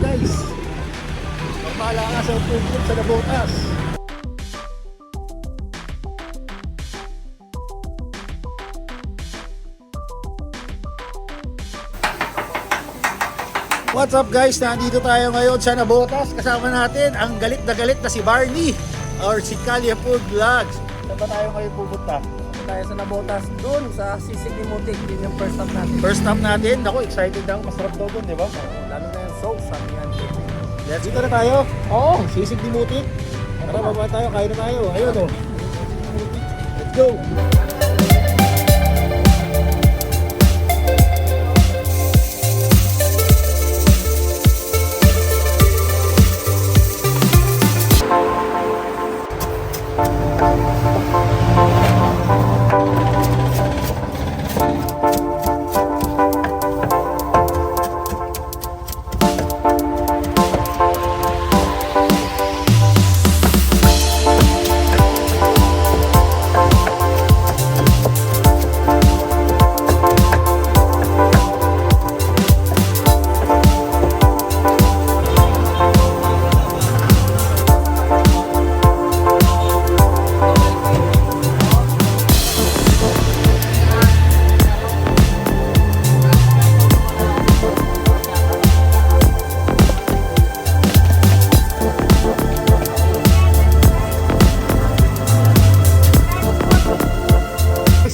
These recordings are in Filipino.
guys. Magpala ka sa improvement sa Nabotas. What's up guys? Nandito tayo ngayon sa Nabotas. Kasama natin ang galit na si Barney or si Kalye Food Vlogs. Saan ba tayo ngayon pupunta? Tayo sa Nabotas doon sa Sisig ni Mutik. Yun yung first stop natin. First stop natin. Ako, excited ako. Masarap daw doon, di ba? Lalo na yung sauce. Sabi yan. Let's dito na tayo. Oo, Sisig ni Mutik. Tara, baba tayo. Kain na tayo. Ayun o. Let's go.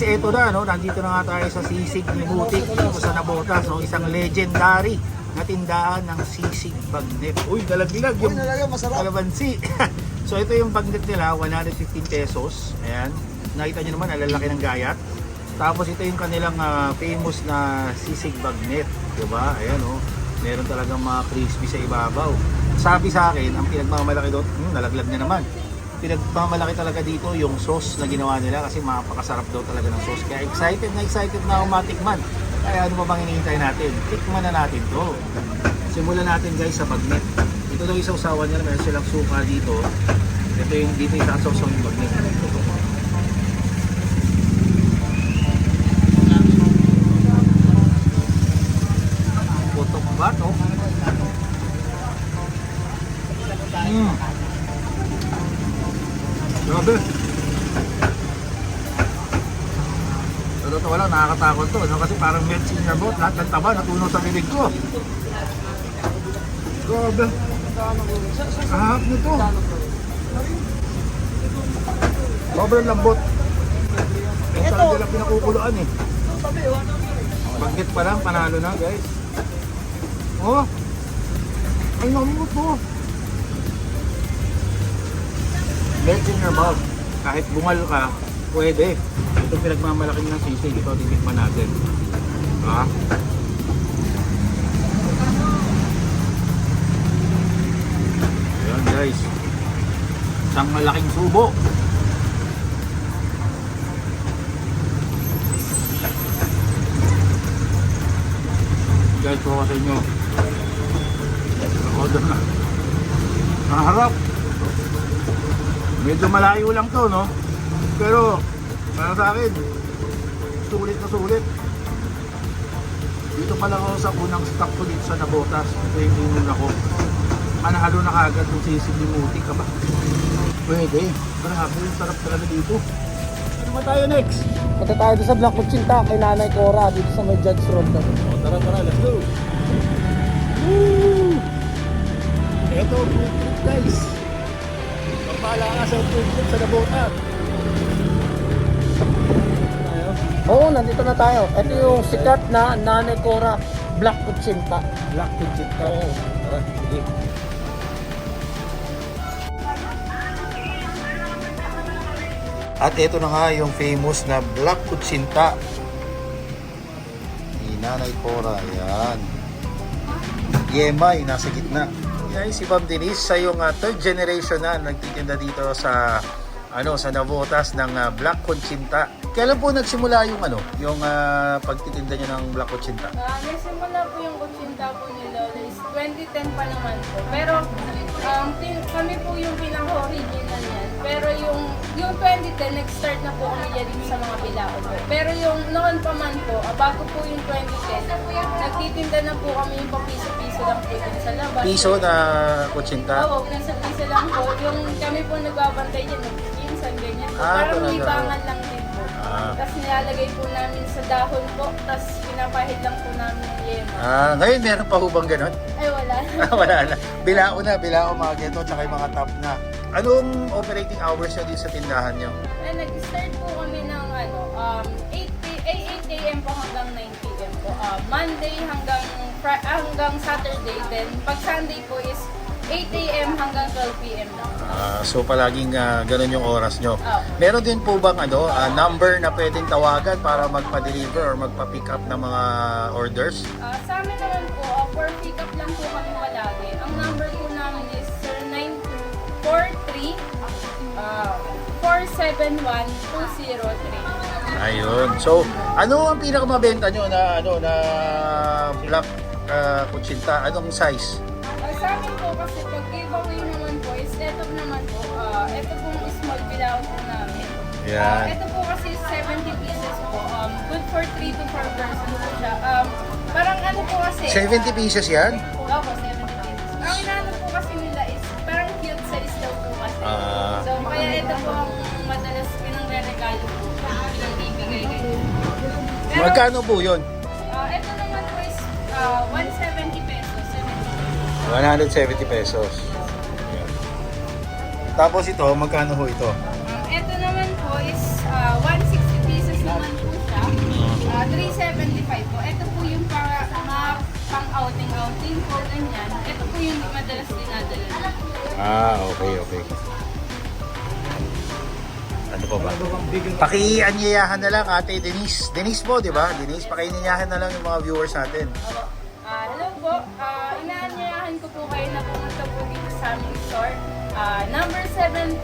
Ito na, no? Nandito na nga tayo sa Sisig ni Mutik dito sa Nabotas, no? Isang legendary na tindahan ng sisig bagnet. Uy, nalaglag yung kalabansi. So ito yung bagnet nila, 115 pesos. Ayan, nakita nyo naman, alalaki ng gayat. Tapos ito yung kanilang famous na sisig bagnet, diba? Ayan, no? Meron talagang mga crispy sa ibabaw. Sabi sa akin, ang pinagmamalaki doon, nalaglag na naman. Pinagmamalaki talaga dito yung sauce na ginawa nila kasi mapakasarap daw talaga ng sauce. Kaya excited na ako matikman. Kaya ano pa bang hinihintay natin? Tikman na natin to. Simulan natin guys sa bagnet. Ito daw isang usawan nila, meron silang suka dito. Ito yung dito yung sauce ng bagnet. Putok ba to? Grabe. Sa totoo lang, nakakatakot to, no? Kasi parang medicine na boat, lahat ng taba natunaw sa bibig ko. Grabe. Ahap nito. Sobrang lambot. Yung sarang nila pinakukuluan eh. Bagnet pa lang, panalo na guys. Oh! Ay naman to. Melt in your mouth. Kahit bungal ka, pwede. Itong pinagmamalaki ng sisig, ito titikman natin. Ha? Ayan guys. Isang malaking subo. Guys, po sa inyo. Order na. Naharap. Medyo malayo lang to, no? Pero para sa akin, sulit na sulit. Dito pa lang ako sa unang stop ko dito sa Nabotas. Ito yung inuna ko. Manahalo na kagad yung sisig ni Mutik ka ba? Pwede. Grabe, yung sarap talaga dito. Ano ba tayo next? Punta tayo doon sa Black Kutsinta kay Nanay Cora dito sa may Judge Road. Tara, let's go! Woo! Ito, food trip guys. Magpala ka sa food trip sa Nabotas. Oo, nandito na tayo. Ito yung sikat na Nanay Cora Black Kutsinta. Black Kutsinta. Oo. Tara, sige. At ito na nga yung famous na Black Kutsinta ni Nanay Cora. Yan. Yemay, nasa gitna. Yan si Ma'am Denise, siya yung third generation na nagtitinda dito sa sa Nabotas ng Black Kutsinta. Kailan po nagsimula yung yung pagtitinda niyo ng Black Kutsinta? Nagsimula po yung kutsinta po nila is 2010 pa naman po. Pero kami po yung pinaka-original yan. Pero yung 2010, nag-start na po kami dito sa mga bilao po. Pero yung noon pa man po, bago po yung 2010, nagtitinda na po kami yung papiso-piso lang po dun sa labas. Piso na kutsinta? Oo, nasa piso lang po. Yung kami po nagbabantay dyan, nag-pinsan, ganyan po. Parang talaga. libangan lang din po. Ah. Tapos nilalagay po namin sa dahon po, tapos pinapahid lang po namin yung yema. Ngayon meron pa hubang ganon? Ay, wala. Wala na. Bilao mga geto, tsaka yung mga top na. Anong operating hours nyo din sa tindahan nyo? Nag-start po kami ng 8 a.m. po hanggang 9 p.m. po. Monday hanggang Saturday. Then pag Sunday po is 8 a.m. hanggang 12 p.m. lang. So palaging ganun yung oras nyo. Oh. Meron din po bang number na pwedeng tawagan para magpa-deliver or magpa-pick up ng mga orders? Sa amin naman po, for pick up lang po kami malagi. Ang number po namin is 0943-471-203. Ayun. So, ano ang pinakamabenta nyo na black kutsinta? Anong size? Sa amin po kasi pag giveaway naman po is ito naman po, ito pong small bilao po namin. Yan. Ito po kasi 70 pieces po. Good for 3 to 4 persons po siya. Parang ano po kasi. 70 pieces yan? Opo, 70 pieces. Ang inaano po kasi nila is parang cute size daw po kasi. So kaya ito po ang madalas pinang-regalo po. Pinang-ibigay kayo. Magkano po yun? Ito naman po is 170 pesos. 170 pesos. Ayan. Tapos ito, magkano ho ito? Ito naman po is 160 pieces naman po siya. 375 po. Ito po yung pang-outing po, ganyan. Ito po yung madalas dinadala. Okay. Ano pa ba? Pakianyayahan na lang Ate Denise. Denise po, di ba? Denise, pakianyayahan na lang yung mga viewers natin. Hello po. Inaanyayahan ko po kayo na pumunta po dito sa aming store. Number 17,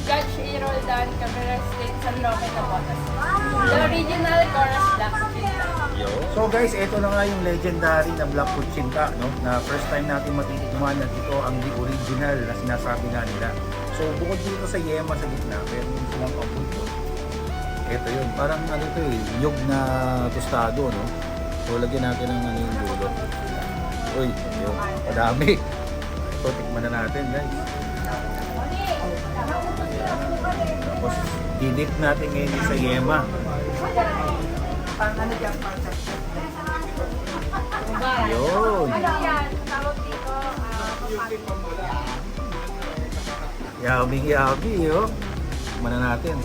Judge A. Roldan, Cabrera Street, San Roque, Napotas. The original Chorus Black Kutsinta. So guys, ito na nga yung legendary na Black Kutsinta, no? Na first time natin matitikman at ito ang the original na sinasabi nga nila. So bukod dito sa yema sa gitna, meron din silang apoy ko. Ito yun, parang ito nyug na tostado, no? So lagyan natin ng yung dulo. Uy, yun, madami. Ito, tikman na natin guys. Tapos didip natin ngayon sa yema. Yun. Yabi, oh. Tikman na natin.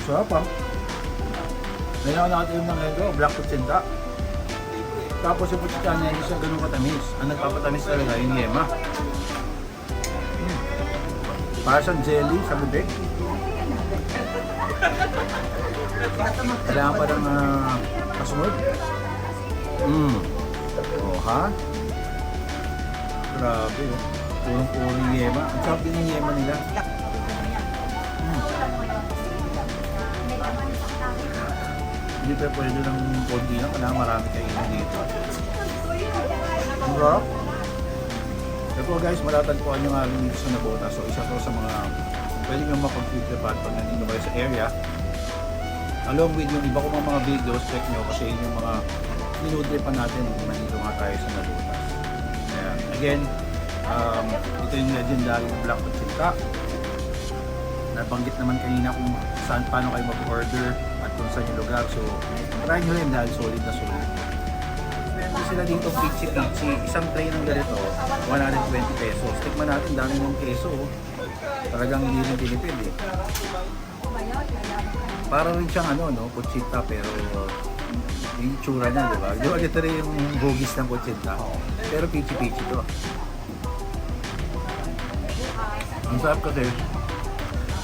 Sarap ah. Ngayon natin yung mga ito, black kutsinta. Tapos yung kutsinta niya hindi siya ganun katamis. Ang nagpapatamis talaga yung yema. Para siyang jelly sa bibig. Kailangan pa ng kasunod. Oh ha? Grabe oh. Purong-puro yung yema. Ang sarap din yung yema nila. Hindi pa pwede ng konti lang. Kailangan marami kainin dito. Ang sarap. Ito guys, matatagpuan nyo nga rin dito sa Nabota. So isa to sa mga pwede nyo mapag-tripan pag nandito kayo sa area. Along with yung iba ko mga videos, check nyo kasi yun yung mga minudripan natin kung nandito nga tayo sa Nabota. Ayan. Again, ito yung legendary ng Black Kutsinta. Nabanggit naman kanina kung saan, paano kayo mag-order at kung saan yung lugar. So, try nyo rin dahil solid na solid. Meron sila dito pichi-pichi. Isang tray ng ganito, 120 pesos. Tikman natin, dami ng keso. Talagang hindi rin tinipid eh. Para rin siyang kutsita pero yung itsura niya, di ba? Di ba dito rin yung hugis ng kutsita. Pero pichi-pichi to. Ang sarap kasi,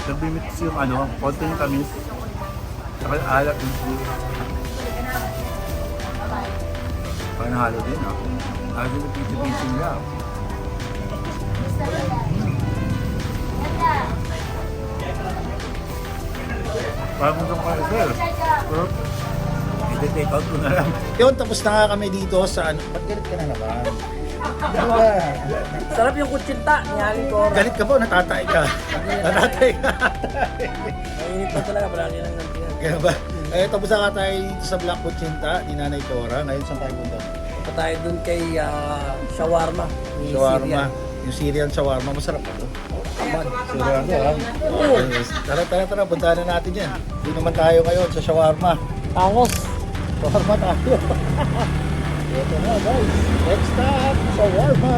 nag-mix yung konting tamis, saka alat yung sweet. Parang nahalo din Halo yung pichi-pichi nila. Parang gusto ko kayo, sir. Pero, i-take out ko na lang. Yun, tapos na nga kami dito sa ano. Ba't galit ka na naman? Diba? Sarap yung kutsinta ni Aling Cora. Galit ka po, natatay ka. Natatay ka. Mainit pa talaga, palagi lang ng tiyan. Kaya ba? Eh, tapos na nga tayo dito sa Black Kutsinta ni Nanay Cora. Ngayon, saan tayo punta? Pa tayo dun kay shawarma. Ni Shawarma. Syrian. Yung Syrian shawarma, masarap ba ito? Aman. Sigurado ha? Oo. Tara, puntahan na natin yan. Hindi naman tayo ngayon sa shawarma. Angos. Shawarma tayo. Ito na guys. Next stop, shawarma.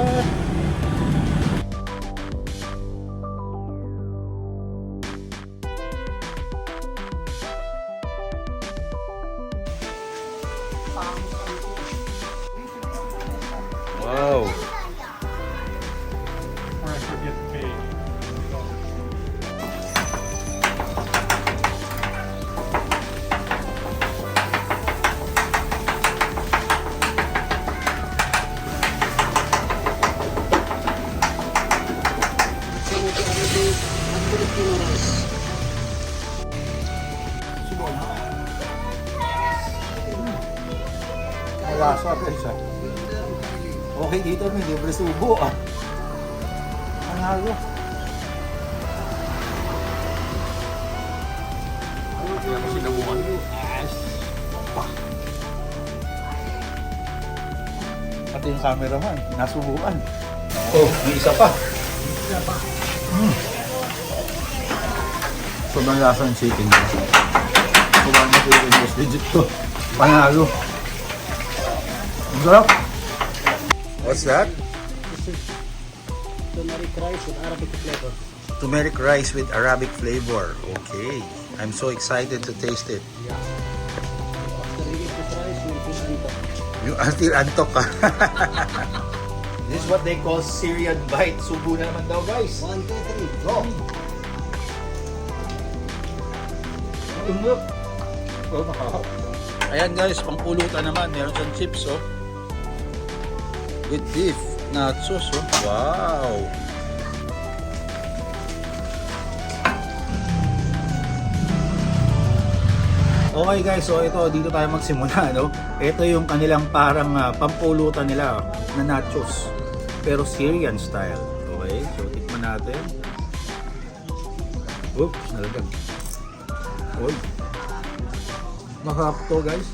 Wow. Lasa guys ah. Okay dito may libre subo ah. Panalo. Kaya ko sinabukan ko. Yes. Pati yung cameraman, nasubukan. Oh, may isa pa. Sobrang lasa ng chicken nila. Sobrang na chicken, mas legit to. Panalo. Ang sarap. What's that? Turmeric rice with Arabic flavor. Turmeric rice with Arabic flavor. Okay. I'm so excited to taste it. After you eat this rice, you will feel antok. You are still antok ka. This is what they call Syrian bite. Subo na naman daw guys. 1, 2, 3. Go! Ayan guys, pangpulutan naman. Meron siyang chips oh. With beef, nachos oh. Wow! Okay guys, so ito dito tayo magsimula no. Ito yung kanilang parang pampulutan nila na nachos. Pero Syrian style. Okay, so tikman natin. Oops, nalagag. Uy. Masarap to guys.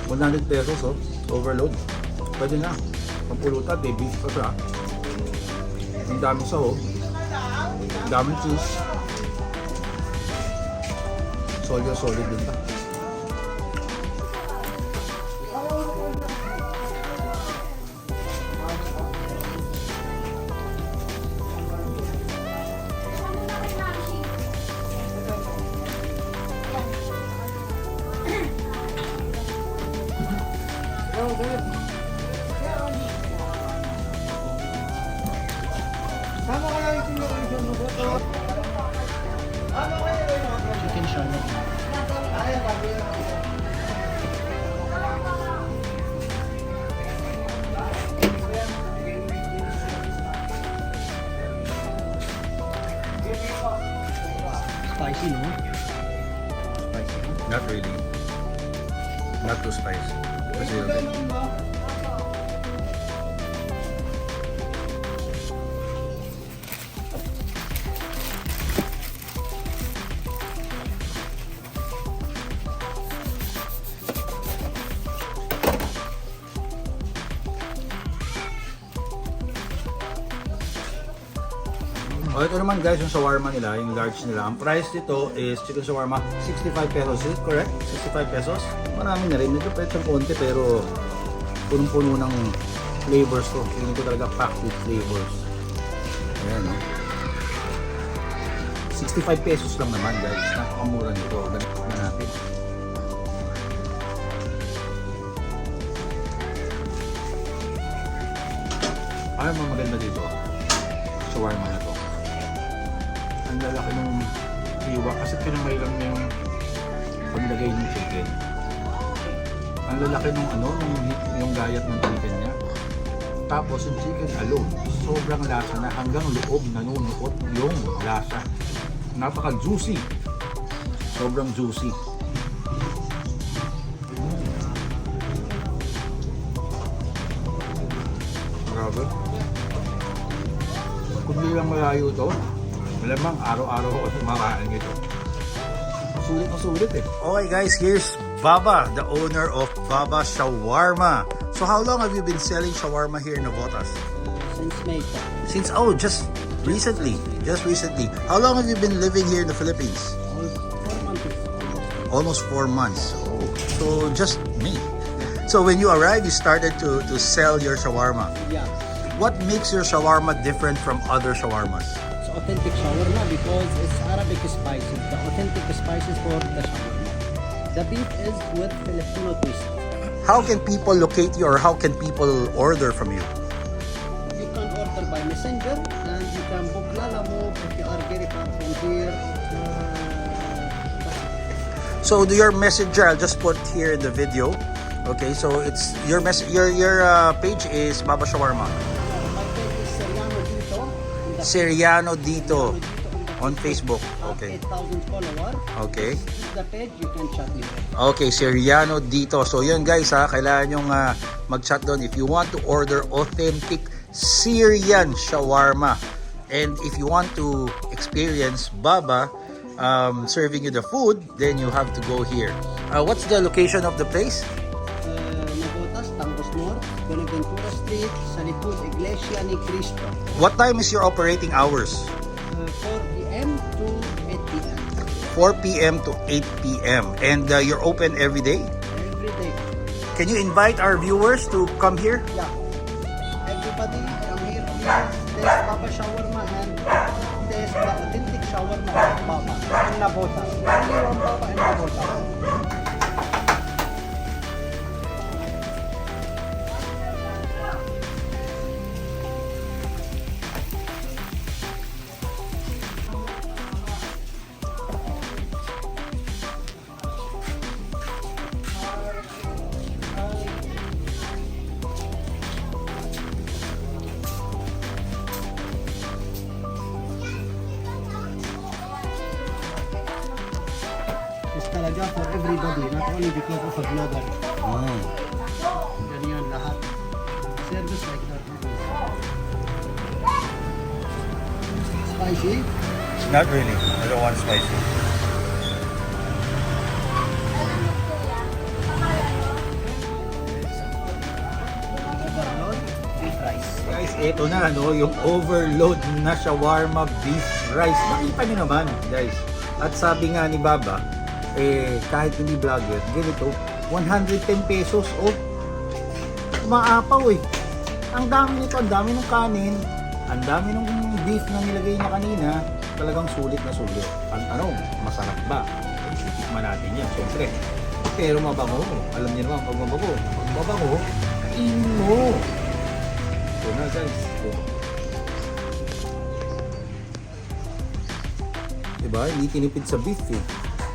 100 pesos oh. Overload. Pwede na. Pampulutan, may beef pa siya. Ang dami sa oh. Ang dami cheese. Solid din pa. Chicken shawarma. Spicy, no? Spicy? Not really. Not too spicy. Kasi oh, ito naman guys, yung shawarma nila, yung large nila. Ang price nito is chicken shawarma, 65 pesos. Is it correct? 65 pesos? Marami na rin. Medyo pwede siyang konti pero punong-puno ng flavors to. Hindi ko talaga packed with flavors. Ayan, no? 65 pesos lang naman guys. Napakamura nito. Ganito na natin. Ano mo maganda dito? Shawarma na to. Ang lalaki ng hiwa kasi kinamay lang niya yung paglagay ng chicken. Ang lalaki ng ano, yung gayat ng chicken niya. Tapos yung chicken alone, sobrang lasa na hanggang loob nanunuot yung lasa. Napaka-juicy. Sobrang juicy. Grabe. Kung di lang malayo ito, malamang araw-araw ko kasi makain ito. Sulit na sulit eh. Okay guys, here's Baba, the owner of Baba Shawarma. So how long have you been selling shawarma here in Navotas? Since May po. Since, just recently. How long have you been living here in the Philippines? Almost 4 months. Oh, so just me. So when you arrived, you started to sell your shawarma. Yeah. What makes your shawarma different from other shawarmas? It's authentic shawarma because it's Arabic spices. The authentic spices for the shawarma. The beef is with Filipino twist. How can people locate you or how can people order from you? You can order by messenger and you can book Lalamove if you are very far from here. So your messenger, I'll just put here in the video. Okay, so it's your page is Baba Shawarma. My page is Seriano Seriano Dito. Dito on Facebook. Okay. 8,000 followers. Okay. This is the page, you can chat me. Okay, Seriano Dito. So yun guys ha, kailangan yung mag-chat doon if you want to order authentic Syrian shawarma. And if you want to experience Baba serving you the food, then you have to go here. What's the location of the place? Navotas, Tangos North, Buenaventura Street, sa likod Iglesia ni Cristo. What time is your operating hours? 4 p.m. to 8 p.m. 4 p.m. to 8 p.m. And you're open every day? Every day. Can you invite our viewers to come here? Yeah. Everybody come here, please. Taste Baba Shawarma and taste the authentic shawarma of Baba in Navotas. Only one Baba in Navotas. It's talaga for everybody, not only because of a vlogger. Ganyan lahat. Service like that. Spicy? Not really. I don't want spicy. Overload, beef rice. Guys, ito na yung overload na shawarma beef rice. Nakita niyo naman, guys. At sabi nga ni Baba, kahit hindi vlogger, ganito, 110 pesos. Oh, maapaw eh. Ang dami nito, ang dami ng kanin, ang dami ng beef na nilagay niya kanina, talagang sulit na sulit. Ang tanong, masarap ba? Titikman natin yan, syempre. Pero mabango. Alam niyo naman, pag mabango, kainin mo. Ito na guys. Ito. Diba? Hindi tinipid sa beef eh.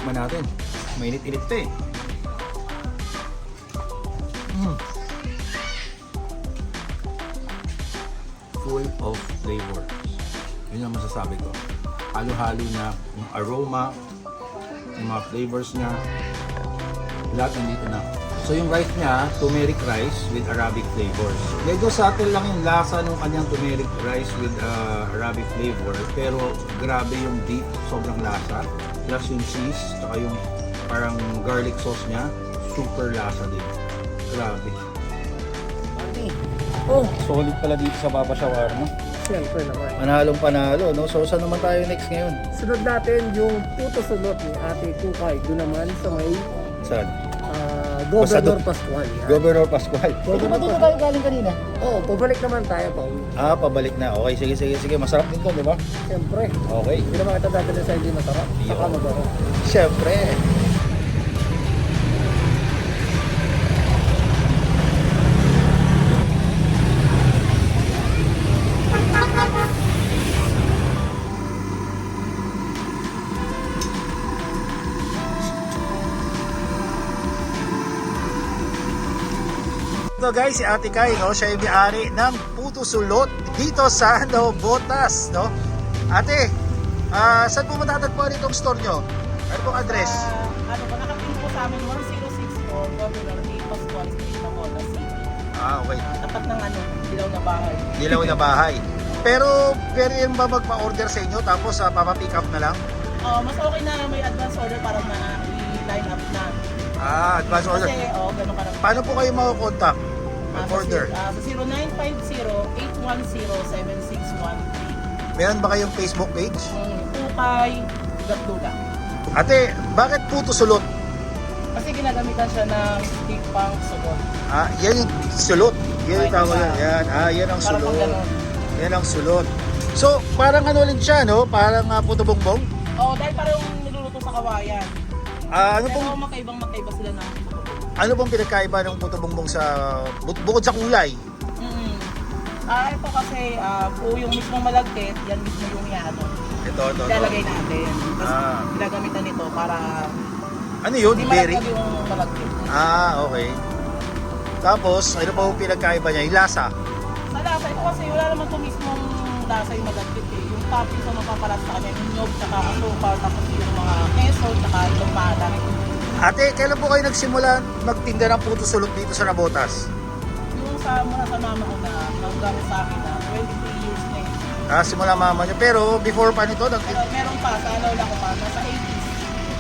Tikman natin. Mainit-init pa eh. Full of flavors. Yun ang masasabi ko. Halo-halo na yung aroma, yung mga flavors niya. Lahat nandito na. So yung rice niya, turmeric rice with Arabic flavors. Medyo subtle lang yung lasa ng kanyang turmeric rice with Arabic flavor. Pero grabe yung beef, sobrang lasa. Plus yung cheese, saka yung parang garlic sauce niya, super lasa din. Grabe. Oh, solid pala dito sa Baba Shawarma. Siyempre naman. Panalong panalo, no? So saan naman tayo next ngayon? Sunod natin yung puto sulot ni Ate Kukay. Doon naman sa may Saan? Gobernador Pascual. Governor Pascual. Gobernador Dito Pascual. tayo galing kanina. Oo, pabalik naman tayo pa. Pabalik na. Okay, sige. Masarap din to, di ba? Siyempre. Okay. Hindi naman kita dati na sa hindi masarap. Saka mabaho. Siyempre. Ito guys, si Ate Kai, no? Siya yung may-ari ng Puto Sulot dito sa Navotas, no? Ate, Saan po matatagpuan itong store nyo? Ano pong address? Ano po, nakating po sa amin 1064 Popular A. Pascual Street, Nabotas City. Okay. Tapat ng dilaw na bahay. Dilaw na bahay. Pero pwede yun ba magpa-order sa inyo tapos papapick up na lang? Mas okay na may advance order para i-line up na. Advance order. Kasi, ganun ka na. Paano po kayo makakontakt? Mag-order? Sa 0950-810-7613. Meron ba kayong Facebook page? Tukay, Dugat-Dugat. Ate, bakit puto sulot? Kasi ginagamitan siya ng stick pang sulot. Yan yung sulot. Yan yung Ay, tawag isa. yan. Yan ang Parang pang sulot. ganun. Yan ang sulot. So, parang ano rin siya, no? Parang puto bongbong? Dahil parang niluluto sa kawayan. Ano Pero pong magkaibang sila ng ano pong pinagkaiba ng puto bongbong sa bukod sa kulay? Ito kasi po yung mismong malagkit, yan mismo yung yano. Ito. Ilalagay natin. Tapos Ah. ginagamitan nito para Ano yun? hindi Berry? malagkit yung malagkit. Okay. Tapos, ano pa po pinagkaiba niya? Yung lasa. Sa lasa, ito kasi wala naman ito mismong lasa yung malagkit eh. Yung toppings na mapapalat sa kanya, yung nyog, tsaka asukal, tapos yung mga keso, tsaka yung malat. Ate, kailan po kayo nagsimula magtinda ng puto sulot dito sa Nabotas? Yung muna sa mama ko na hanggang sa akin na 23 years na yun. Simula mama niyo. Pero before pa nito, Pero meron pa, sa lola ko pa, nasa 80s.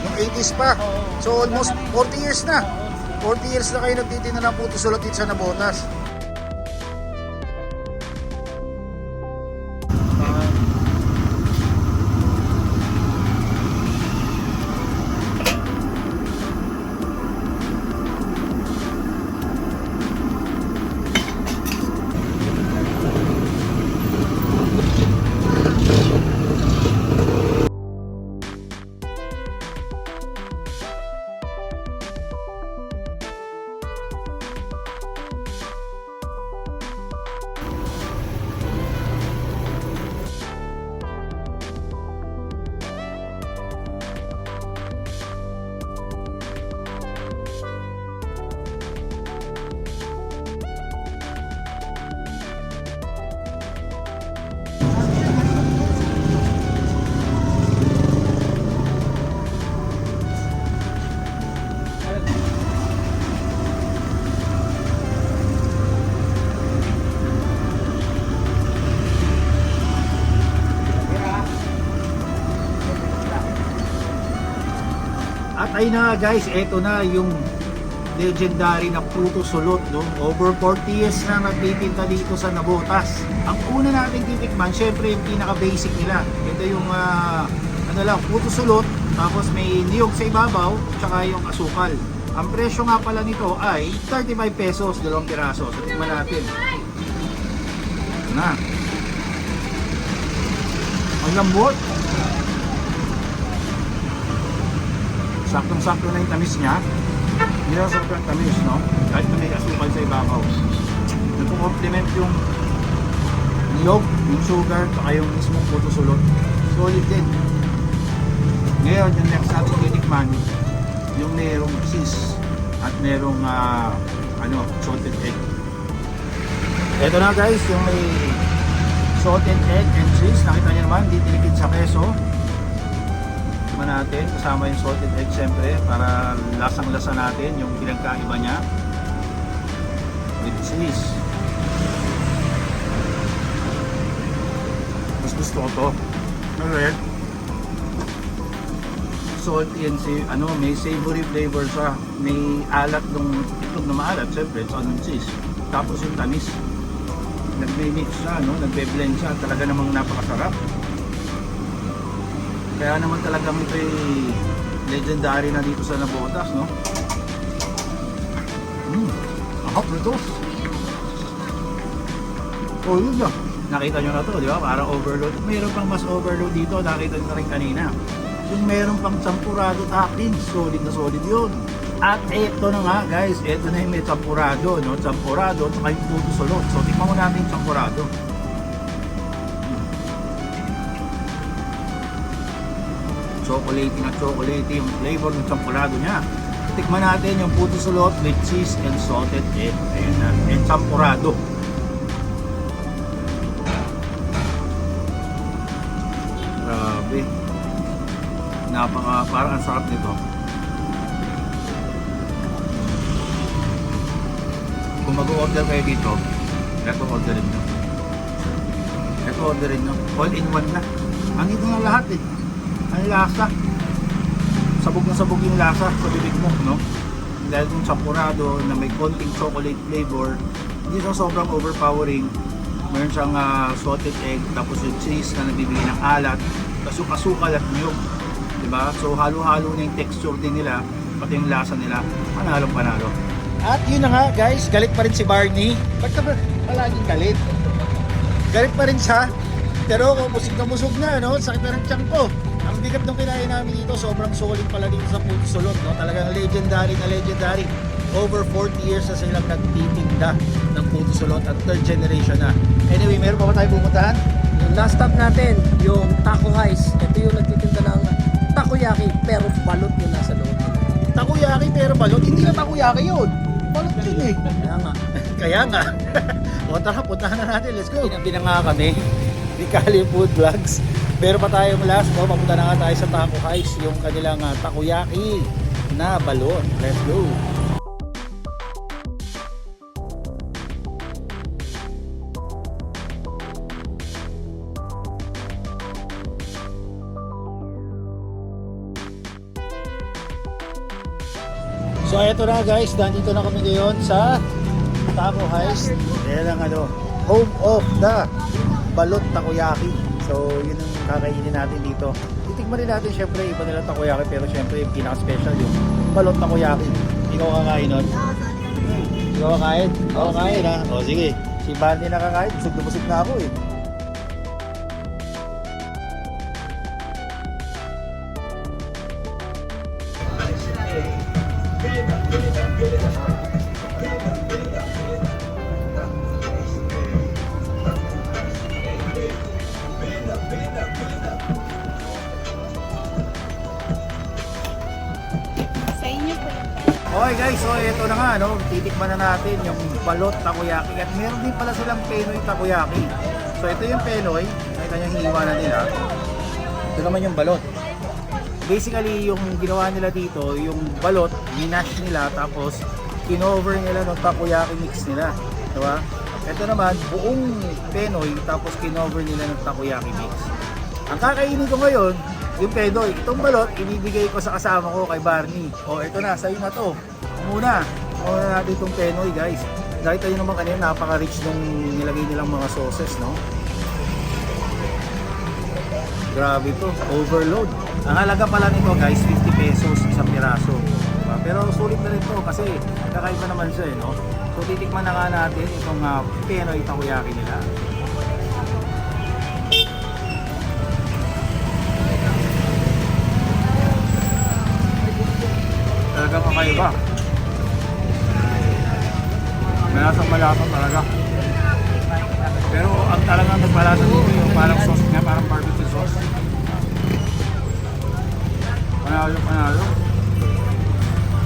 yung 80s pa. Oo. So almost 40 years na. Oo. 40 years na kayo nagtitinda ng puto sulot dito sa Nabotas. At ayun na nga guys, eto na yung legendary na puto sulot, no? Over 40 years na nagtitinda dito sa Nabotas. Ang una natin titikman, syempre yung pinaka-basic nila. Ito yung puto sulot, tapos may niyog sa ibabaw, tsaka yung asukal. Ang presyo nga pala nito ay 35 pesos, 2 piraso. So tikman natin. Ito na. Ang lambot. Saktong-sakto na yung tamis niya. Hindi na sobrang tamis, no? Kahit na may asukal sa ibabaw. Nagpo-complement yung niyog, yung sugar, saka yung mismong puto sulot. Solid din. Ngayon, yung next natin titikman, yung merong cheese at merong salted egg. Ito na guys, yung may salted egg and cheese. Nakita niyo naman, di tinikid sa keso. Natin kasama yung salted egg syempre para lasang-lasa natin yung pinagkaiba niya with cheese. Mas gusto ko to. Alright. Salty and may savory flavor siya. May alat ng itlog na maalat, syempre it's on cheese. Tapos yung tamis. Nagme-mix siya, no? Nagbe-blend siya. Talaga namang napakasarap. Kaya naman talagang ito ay legendary na dito sa Nabotas, no? Ahap nito. Oh, yun na. Nakita nyo na to, di ba? Parang overload. Mayroon pang mas overload dito. Nakita nyo na rin kanina. Yung meron pang champurado toppings. Solid na solid yun. At eto na nga, guys. Eto na yung may champurado, no? Champurado at saka yung puto sulot. So, tikman mo natin yung champurado. Chocolatey na chocolatey yung flavor ng champurado niya. Tikman natin yung puto sulot with cheese and salted egg. Ayan na, and champurado. Grabe. Grabe. Parang ang sarap nito. Kung mag-order kayo dito, ito orderin nyo. Ito orderin nyo. All in one na. Andito na lahat eh. Ang lasa. Sabog na sabog yung lasa sa bibig mo, no? Dahil kung champurado na may konting chocolate flavor, hindi siya sobrang overpowering. Meron siyang salted egg, tapos yung cheese na nabibigay ng alat, tapos yung asukal at niyog. Diba? So halo-halo na yung texture din nila, pati yung lasa nila. Panalong panalo. At yun na nga guys, galit pa rin si Barney. Ba't ka ba palaging galit? Galit pa rin siya. Pero musog na, no? Sakit na ng tiyan ko. Ang bigat ng kinain namin dito, sobrang solid pala dito sa Puto Sulot, no? Talagang legendary na legendary. Over 40 years na silang nagtitinda ng Puto Sulot at third generation na. Anyway, meron pa ba tayo pumuntahan? Yung last stop natin, yung Taco Heist. Ito yung nagtitinda ng takoyaki pero balot yung nasa loob. Takoyaki pero balot? Hindi na takoyaki yun. Balot yun eh. Kaya nga. Kaya nga. O tara, puntahan na natin. Let's go. Pinanga kami. Di Kali Food Vlogs. Pero pa tayong last, no? Papunta na nga tayo sa Taco Heist, yung kanilang takoyaki na balon. Let's go. So eto na guys, nandito na kami ngayon sa Taco Heist. Yan ang home of the balot takoyaki. So yun ang kakainin natin dito. Titikman rin natin syempre iba nilang takoyaki, pero syempre yung pinaka-special yung balot takoyaki. Ikaw kakain nun? Ikaw kakain? Oo, kakain ha. O sige, si Bandy nakakain. Busog na ako eh. Sa inyo po yun. Okay guys, so ito na nga, no? Titikman na natin yung balot takoyaki at meron din pala silang Penoy takoyaki. So ito yung Penoy, nakita nyo hiwa na nila. Ito naman yung balot. Basically, yung ginawa nila dito, yung balot, minash nila tapos kinover nila ng takoyaki mix nila. Diba? Ito naman, buong Penoy tapos kinover nila ng takoyaki mix. Ang kakainin ko ngayon, yung Penoy. Itong balot, ibibigay ko sa kasama ko kay Barney. O, ito na, sa'yo na to. Muna natin itong Penoy, guys. Dahil tayo naman kanina, napaka-rich nung nilagay nilang mga sauces, no? Grabe to, overload. Ang halaga pala nito, guys, 50 pesos isang piraso. Diba? Pero sulit na rin to kasi kakaiba naman siya, eh, no? So, titikman na nga natin itong Penoy takoyaki nila. Talagang kakaiba. Malasang talaga. Pero ang talagang nagmalasa dito yung parang sauce niya, parang barbecue sauce. Panalo.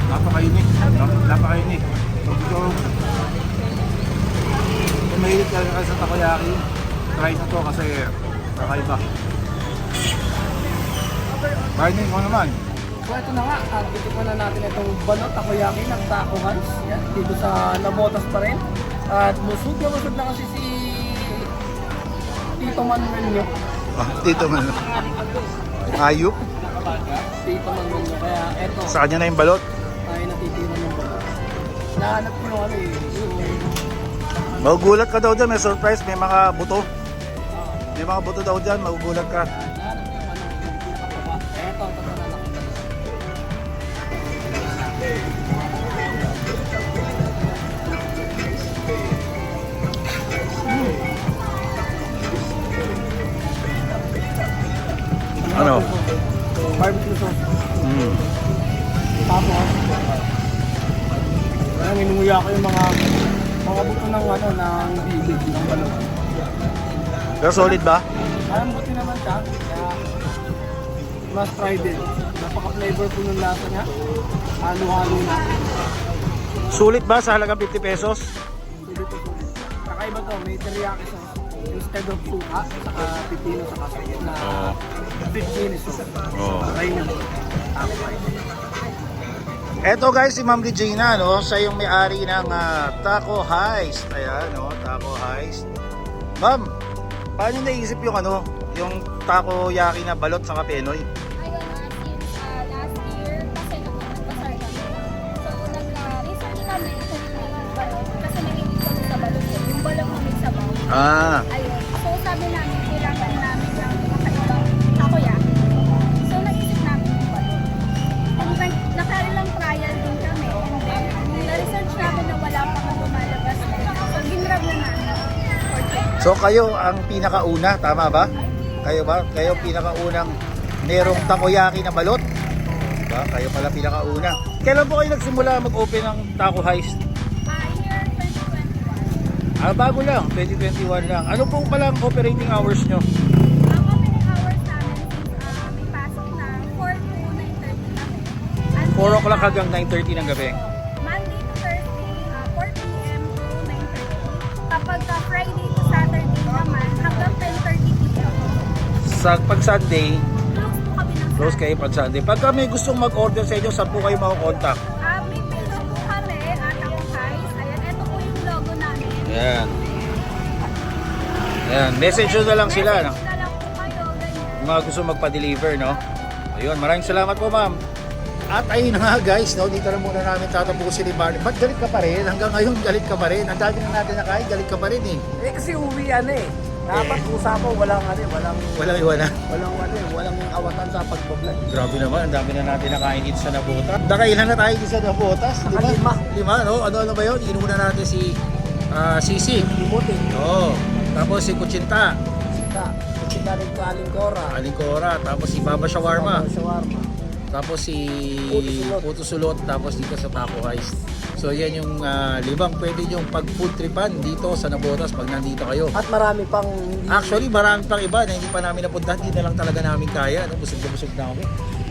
Napaka-unique. Napaka-unique. So, kung mahilig talaga kayo sa takoyaki, try na to kasi kakaiba. Barney, ikaw naman. So ito na nga, titikman na natin itong balot takoyaki ng Taco Heist. Yan, dito sa Nabotas pa rin. At busog na kasi si Tito Manuel nyo. Tito man. Ayup. Tito Manuel nyo. Kaya eto, Sa kanya na yung balot. tayo natitira ng balot. Nahanap ko yung Magugulat ka daw dyan, may surprise, may mga buto. May mga buto daw dyan, magugulat ka. nahanap ko yung pinakababa. Eto, ito na nakita. Ano? Barbecue sauce. Tapos, ayun, inunguya ko yung mga buto ng ng bibig ng balot. Pero solid ba? Parang buti naman siya, kaya must try din. Napaka-flavorful ng lasa niya. Halo-halo na. Sulit ba sa halagang 50 pesos? Sulit to sulit. Kakaiba to, may teriyaki sauce. Instead of suka, saka pipino, saka na 15 minutes. Oh. Try nyo. Eto guys, si Ma'am Regina, no? Siya yung may-ari ng Taco Heist. Ayan, no? Taco Heist. Ma'am, paano naisip yung yung takoyaki na balot sa Penoy? Ayun, since last year, kasi nagpapasar kami. So, nag-research kami kung may balot. Kasi nahilig kami sa balot. Yung balot kami sa bawang. Ah, Ayun. So, sabi namin, kailangan namin ng kakaibang takoyaki. So, naisip namin yung balot. Nakailang trial din kami. And then, nung na-research namin na wala pang lumalabas na. So, ginrab na namin. so kayo ang pinakauna, tama ba? Kayo ba? Kayo pinakaunang merong takoyaki na balot? Diba? Kayo pala pinakauna. Kailan po kayo nagsimula mag-open ng Taco Heist? Year 2021. Bago lang, 2021 lang. Ano po pala ang operating hours nyo? Ang opening hours namin since may pasok na 4 to 9:30 kami. 4 o'clock hanggang 9:30 ng gabi. Monday to Thursday, 4 p.m. to 9:30. Kapag Friday to Saturday naman, hanggang 10:30 p.m. Pag Sunday, Close po kami ng close kayo pag Sunday. Pagka may gustong mag-order sa inyo, saan po kayo makakontakt? May page po kami, Taco Heist. Ayan, ito po yung logo namin. Ayan. Ayan, message nyo na lang sila. No? Message na lang po kayo, ganyan. Yung mga gusto magpa-deliver, no? Ayun, maraming salamat po, ma'am. At ayun na nga guys, no, dito na muna namin tatapusin ni Barney. Ba't galit ka pa rin? Hanggang ngayon galit ka pa rin. Ang dami na natin nakain, galit ka pa rin eh. Eh kasi uwi eh. Dapat usapan, walang Walang iwana. walang awatan sa pagbablog. Grabe naman, ang dami na natin nakain dito sa Nabotas. Nakailan na tayo dito sa Nabotas? Lima. Lima, no? Ano ba yun? Inuna natin si Sisi. Limutin. Oo. Tapos si Kuchinta. Kita rin ko Alingkora. Alingkora. Tapos si Baba Shawarma. Shawarma. Tapos si Puto Puto Sulot. Tapos dito sa Taco Heist. So yan yung limang pwede yung pag-food tripan dito sa Nabotas pag nandito kayo. At marami pang Actually, marami pang iba na hindi pa namin napuntahan. Hindi na lang talaga namin kaya. No? Busog na kami.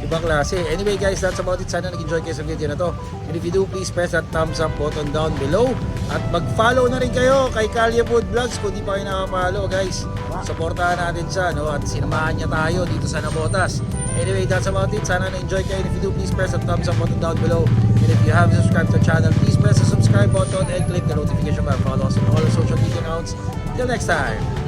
Ibang klase. Anyway guys, that's about it. Sana nag-enjoy kayo sa video na to. And if you do, please press that thumbs up button down below. At mag-follow na rin kayo kay Kalye Food Vlogs kung di pa kayo nakapollow guys. Supportahan natin siya. No? At sinamahan niya tayo dito sa Nabotas. Anyway, that's about it. Sana na-enjoy kayo. And if you do, please press that thumbs up button down below. And if you haven't subscribed to the channel, please press the subscribe button and click the notification bell. Follow us on all our social media accounts. Till next time.